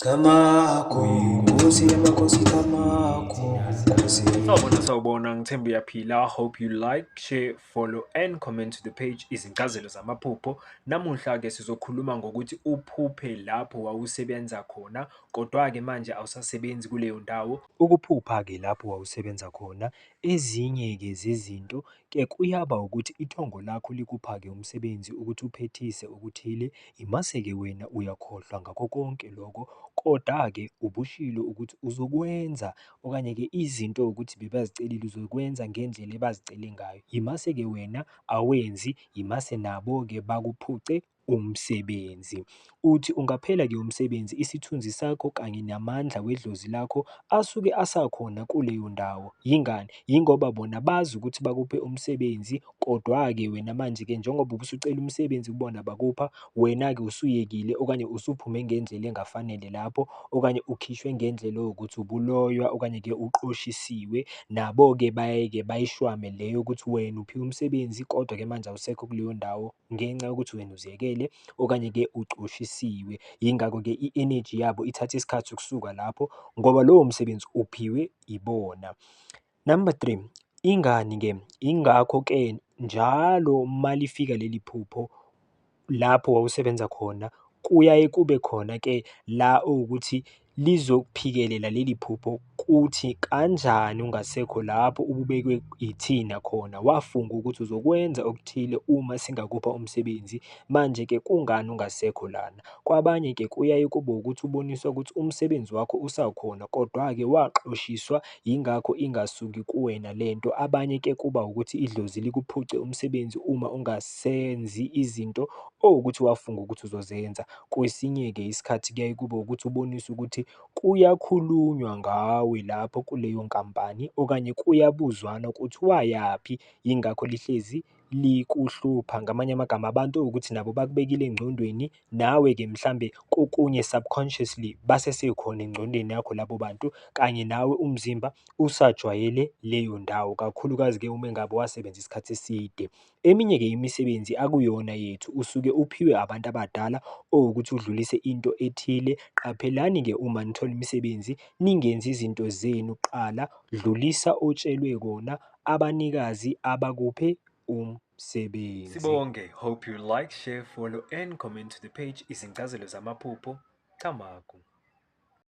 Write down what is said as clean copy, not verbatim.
Camagu, Nkosi yamakhosi Camagu, Nkosi. Sawubona ngithemba uyaphila. Hope you like, share, follow and comment to the page Izincazelo Zamaphupho. Namuhla-ke sizokhuluma ngokuthi uphuphe lapho wawusebenza khona, kodwa-ke manje awusasebenzi kuleyo ndawo. Ukuphupha-ke lapho wawusebenza khona. Ezinye-ke zezinto-ke kuyaba ukuthi ithongo lakho likupha-ke umsebenzi ukuthi uphethise okuthile. Imase-ke wena uyakhohlwa ngakho konke lokho, koda-ke ubushilo ukuthi uzokwenza okanye-ke izinto ukuthi bebazicelile uzokwenza ngendlela ebazicele ngayo. Yimase-ke wena awenzi, yimase nabo-ke bakuphuce umsebenzi. Uthi ungaphela-ke umsebenzi, isithunzi sakho kanye namandla wedlozi lakho asuke asakhona kuleyo ndawo. Yingani? Yingoba bona bazi ukuthi bakuphe umsebenzi, kodwa-ke wena manje-ke njengoba ubusucela umsebenzi kubona bakupha, wena-ke usuyekile okanye usuphume ngendlela engafanele lapho, okanye ukhishwe ngendlela ewukuthi ubuloywa okanye-ke uqoshisiwe. Nabo-ke baye-ke bayishwame leyo yokuthi wena uphiwe umsebenzi kodwa-ke manje awusekho kuleyo ndawo ngenxa yokuthi wena uziyekele okanye-ke ucoshisiwe. Yingakho-ke i-enegy yabo ithatha isikhathi ukusuka lapho ngoba lowo msebenzi uphiwe ibona. Number 3, ingani-ke? Yingakho-ke njalo uma lifika leli phupho lapho wawusebenza khona, kuyaye kube khona-ke la owukuthi lizophikelela leli phupho kuthi kanjani ungasekho lapho ububekwe ithina khona. Wafunga ukuthi uzokwenza okuthile uma singakupha umsebenzi, manje-ke kungani ungasekho lana? Kwabanye-ke kuyaye kube ukuthi uboniswa ukuthi umsebenzi wakho usakhona kodwa-ke waxoshiswa, yingakho ingasuki kuwena lento. Abanye-ke kuba ukuthi idlozi likuphuce umsebenzi uma ungasenzi izinto owukuthi wafunga ukuthi uzozenza. Kwesinye-ke isikhathi kuyaye kube ukuthi uboniswe ukuthi kuyakhulunywa ngawe lapho kuleyo nkampani okanye kuyabuzwana ukuthi wayaphi, yingakho lihlezi likuhlupha. Ngamanye amagama abantu owukuthi nabo bakubekile engqondweni, nawe-ke mhlambe kokunye subconsciously base sekhona engqondweni yakho labo bantu, kanye nawe umzimba usajwayele leyo ndawo, kakhulukazi-ke uma ngabe wasebenza isikhathi eside. Eminye-ke imisebenzi akuyona yethu, usuke uphiwe abantu abadala owukuthi udlulise into ethile. Qaphelani-ke uma nithola imisebenzi, ningenzi izinto zenu kuqala, dlulisa otshelwe kona abanikazi abakuphe umsebenzi. Sibonge. Hope you like, share, follow and comment to the page Izincazelo Zamaphupho. Camagu.